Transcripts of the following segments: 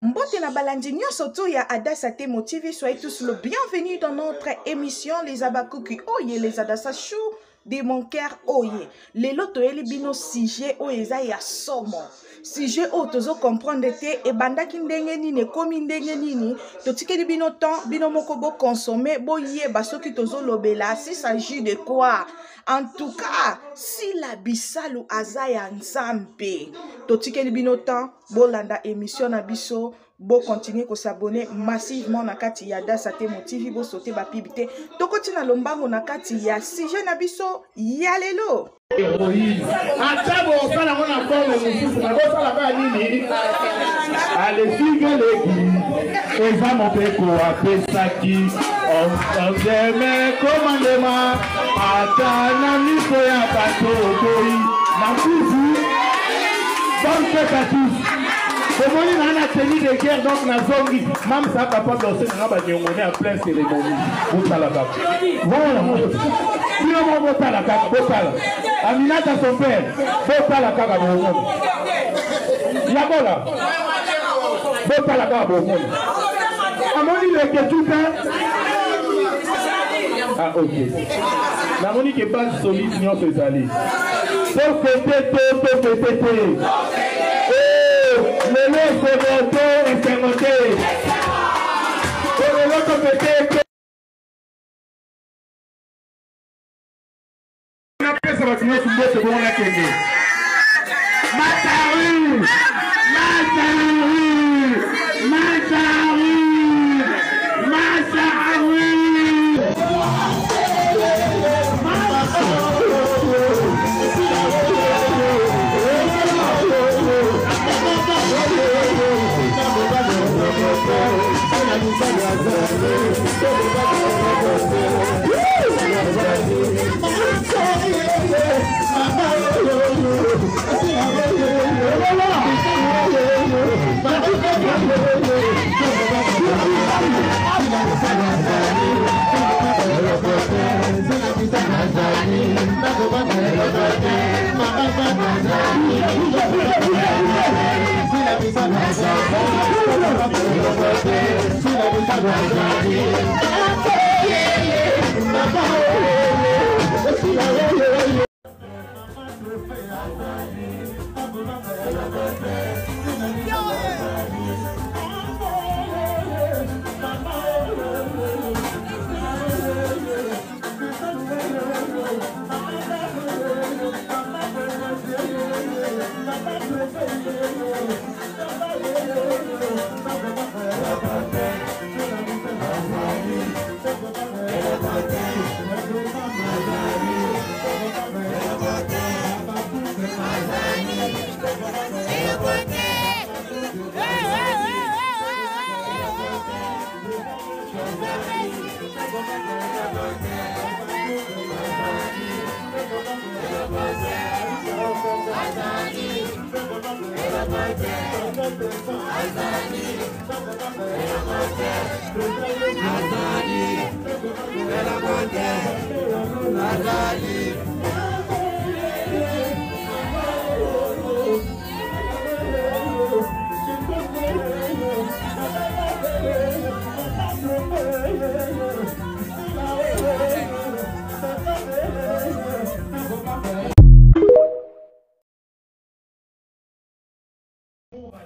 Mbote na balandi nyonso tu ya Adassa Temo TV, soyez tous le bienvenue dans notre émission Les Abakuki Oye, les Adassa Chou de mon cœur Oye. Les loto eli bino sujet oyeza ya somo. Sujet o tozo comprendre te e bandaki ndenge nini komi ndenge nini to tikeli bino temps bino moko bo consommer bo yeba soki tozo lobela si s'agit de quoi. En tout cas, si la bisalu azaya nzambe to tikeli bino temps bo landa émission na biso bo continuer ko s'abonner massivement na kati ya Adassa Temo TV bo sauter ba pibité to kotina lombango na kati ya sujet na biso ya lelo. Atabo sana mona bongo mususu na bosala ba nini ale sigeleki eza mopeko apesaki oseme komandema atana miso ya bato koi makuzu bonne fête à tous. Comment il a une tenue de guerre donc na zongi même ça capable de se raba nyongone en pleine cérémonie botala baba voilà sino botala kaka botala Aminata son père botala kaka bomo yabola botala kaka bomo amoni le ketuta ah ok la monique est pas solide non c'est allé to fete le seconde et seconde. Pour le l'autre côté, après ça va finir sur l'autre bon la Kenya. Mataru, Mataru, Mataru, Mataru.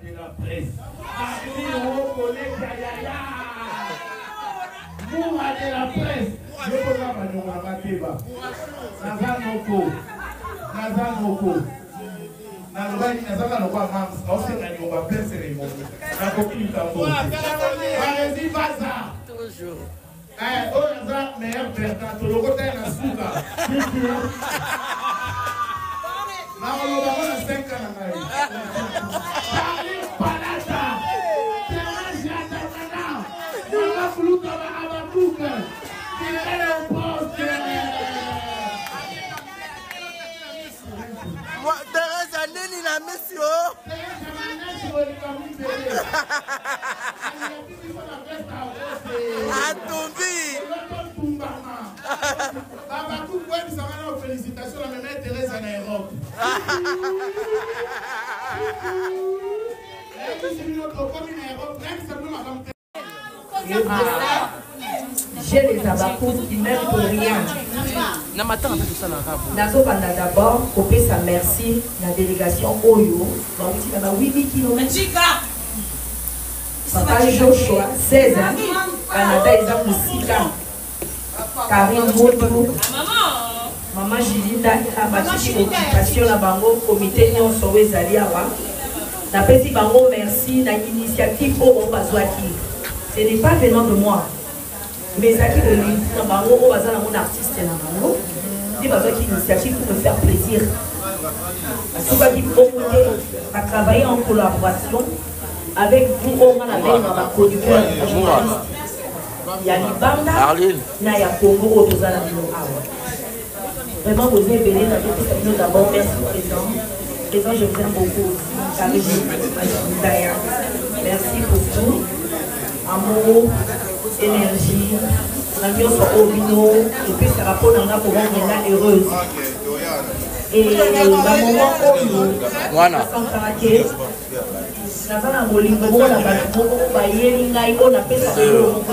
De la presse. Moura de la presse. Je peux pas Mateba. Nazanoko. Nazanoko. Nazani Nazanoko Mams. Aussi on va plein cérémonie. La copine tambour. Allez-y, Vaza. Toujours. Eh, oh, Nazan, meilleur perdant. Tout le côté na souka. Na on va voir 5 ans. Teresa nini na misio? Atumbi. Baba tout quoi nous avons félicitations la même Teresa en Europe. J'ai les abacous qui m'aiment pour rien. Nazobanda d'abord, couper sa merci, la délégation Oyo, dans 8 km. Papa Joshua, 16 ans, Canada, ils ont Moussika. Karine Moudou, Maman Jilinda, Abatiki, Occupation, la Bango, Comité Nyon Sowe Zaliawa. La petite Bango, merci, la initiative au Bazouaki. Ce n'est pas venant de moi. Mais ça qui de Bango, au Bazan, mon artiste, c'est la Bango. C'est Bazouaki initiative pour me faire plaisir. Parce que qui a travaillé en collaboration avec vous, on a la producteur. Il y a Libanda, il y a Congo, vraiment, vous êtes bénis dans d'abord, merci présent. Présent, je vous aime beaucoup. Merci pour tout. Amour, énergie, l'ambiance au vino, et puis ça rapporte dans la pour rendre heureuse. Et dans le moment où nous sommes craqués, nous avons un molimbo, on a fait ça de l'eau.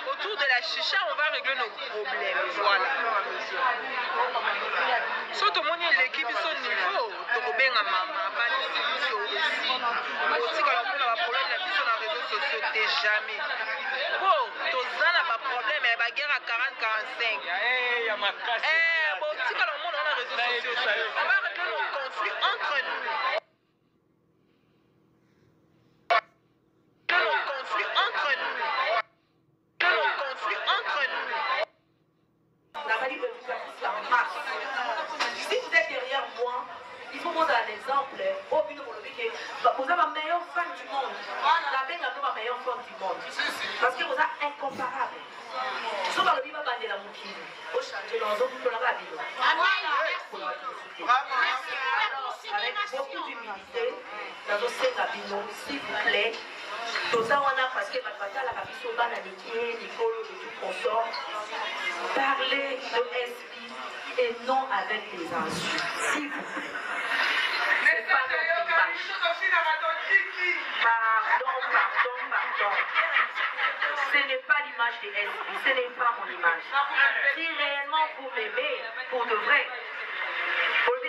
Autour de la chicha, on va régler nos problèmes. Voilà. Surtout mon l'équipe son niveau, Tobé maman, pas de solution aussi. Aussi quand on a un problème la vie sur les réseaux sociaux, t'es jamais. Bon, tous n'a pas problème, mais la guerre à 40-45. Bon, aussi quand on a les réseaux sociaux, on va régler nos conflits entre nous. Si vous êtes derrière moi, il faut montrer un exemple. Vous êtes ma meilleure femme du monde. La belle est ma meilleure femme du monde. Parce que vous êtes incomparable. Si vous avez la mouquille, vous changez dans un peu la vie. l'humanité. Alors, avec beaucoup d'humilité, dans le Sénat, s'il vous plaît, tout ça, on a parce que la Biso, Nicolo et tout consort, parlez de esprit et non avec des insultes. S'il vous plaît. C'est pas notre image. Pardon. Ce n'est pas l'image des esprits, ce n'est pas mon image. Si réellement vous m'aimez, pour de vrai, parce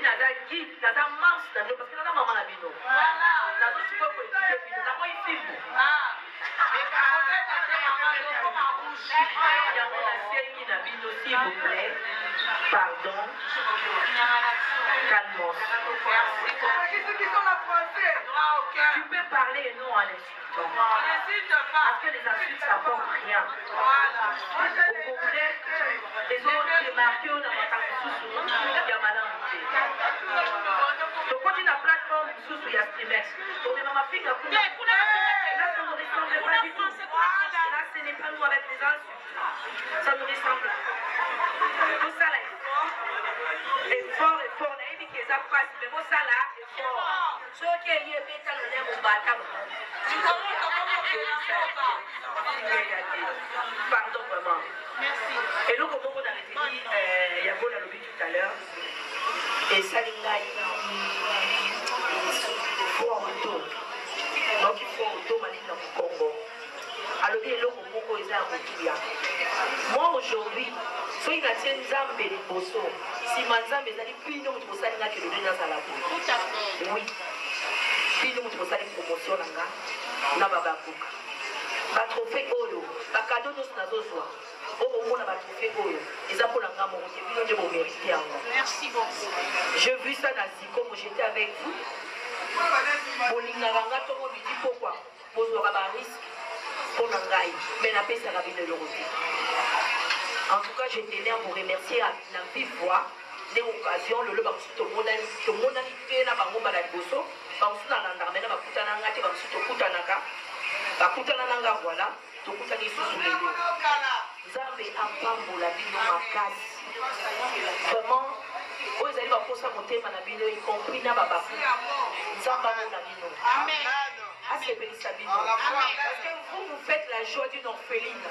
que s'il vous plaît, pardon, calmos. Tu peux parler et non en insultant. Parce que les insultes, ça n'apporte rien. Au contraire, les autres remarquent dans ma sous il y a malamité. Donc quand il y a une plateforme sous il y a Streamex. Donc ma fille, là, ça ne ressemble pas du tout. Là, ce n'est pas nous avec les insultes. Ça nous ressemble. Tout ça là est fort. Et fort. Mais bon, ça là est fort. Ce qui est lié, c'est que le nez au bâtard. Pardon vraiment. Merci. Et nous, comme on a dit, il y a beau la lobby tout à l'heure. Et ça, il faut en retour. Donc il faut en retour, dans le Congo. Alors, il y a moi aujourd'hui, si il y a un Zambé de Bosso, si ma Zambé est plus non, tu peux savoir que le nez à la boue. Tout à fait. Oui. Puis nous, tu peux savoir promotion na bababuka. Ba trophée oyo, ba cadeau nous na zozwa. Au moment na ba trophée oyo, ils a pour la gamme au début de mon mérite. Merci beaucoup. J'ai vu ça dans Zico, quand j'étais avec vous. Bolinganga to mo bidi pourquoi? Bozwa ba risque. Pour l'engager, mais la paix, ça va venir de l'Europe. En tout cas, je tenais à vous remercier à la vive voix des occasions. Le monde a été là, bango baladiboso, bango na landarmena bakutana ngati bango tokutana ka, bakutana nanga voilà, tokutana isusu lelo. Nzambe apambola bino makasi. Vraiment, vous allez voir pour ça monter ma bino, y compris na babaku. Nzamba na bino. Amen. Ah, c'est béni Sabino. Parce que vous faites la joie d'une orpheline.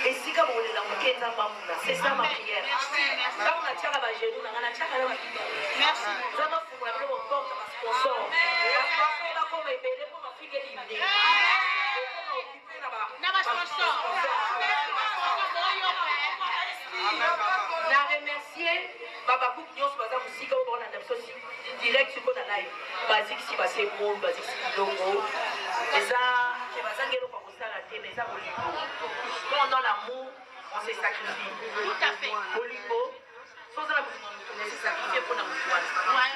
Et si comme on est dans le c'est ça ma prière. Là on a tiré à ma genou, on a tiré à la merci. Nous avons fait mon porte parce qu'on sort. Et la façon dont on est belle pour ma fille est libre. La remercier, Baba Kouk Nyos, Baza Moussika, au bord d'un direct sur la live. Basique si passé bon, basique si logo. Et ça, je vais s'engager pour ça la télé, mais ça, Boligo. Quand on a l'amour, on s'est sacrifié. Tout à fait. Boligo, sans la mouvement, on s'est sacrifié pour la mouvement. Ouais.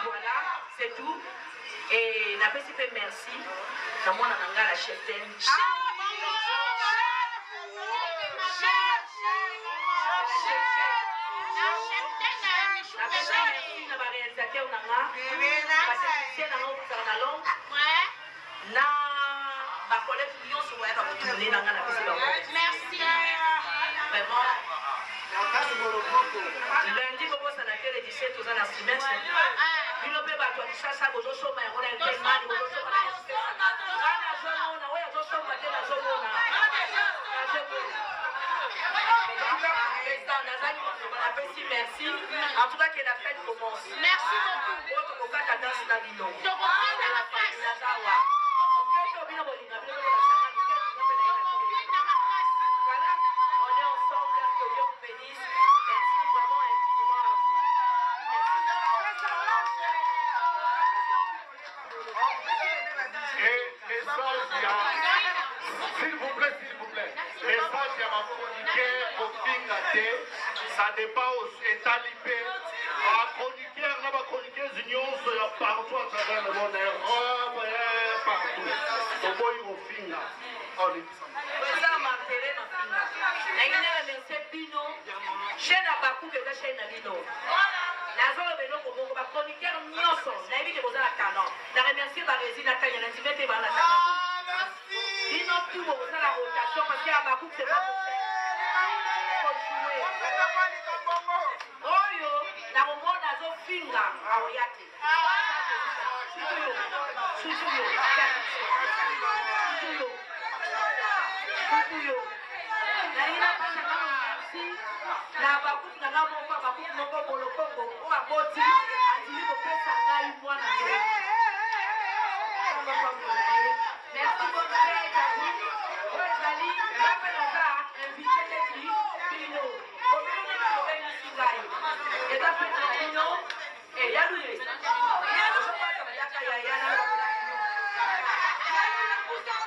Voilà, c'est tout. Et la PCP, merci. Dans mon ananga, la chef d'elle. Merci. Vraiment. Lundi, vous pouvez s'en les 17 aux ans à Streamex. Il ne peut pas toi, ça, vous avez chômé, on a un tel mal, vous avez chômé. Merci. En tout cas, que la fête commence. Merci beaucoup. Voilà, on est ensemble, que Dieu vous bénisse. Merci vraiment infiniment à vous. Et s'il vous plaît, message à ma chroniqueur au Fingate, ça dépend au Étalipé. Ma chroniqueur, là, ma chroniqueuse union, c'est partout à travers le monde, partout. Donc, il faut finir. Ça m'a intéressé, ma fille. que vous achetez un vino. Nazolo beno komoko ba chroniqueur nyonso na yebi ke boza na talent na remercier ba résine na kanya na tivete ba na talent bino tu boza na rotation parce que abaku c'est pas oyo na momona zo finga awo yake na bakuti na ngamo kwa bakuti moko bolokoko o aboti atili ko pesa ngai mwana yo merci beaucoup Rosalie rapelaka invité teti pino komino na ko beni singai et da fait pino et ya lui ya so pa ta ya ka ya na merci beaucoup.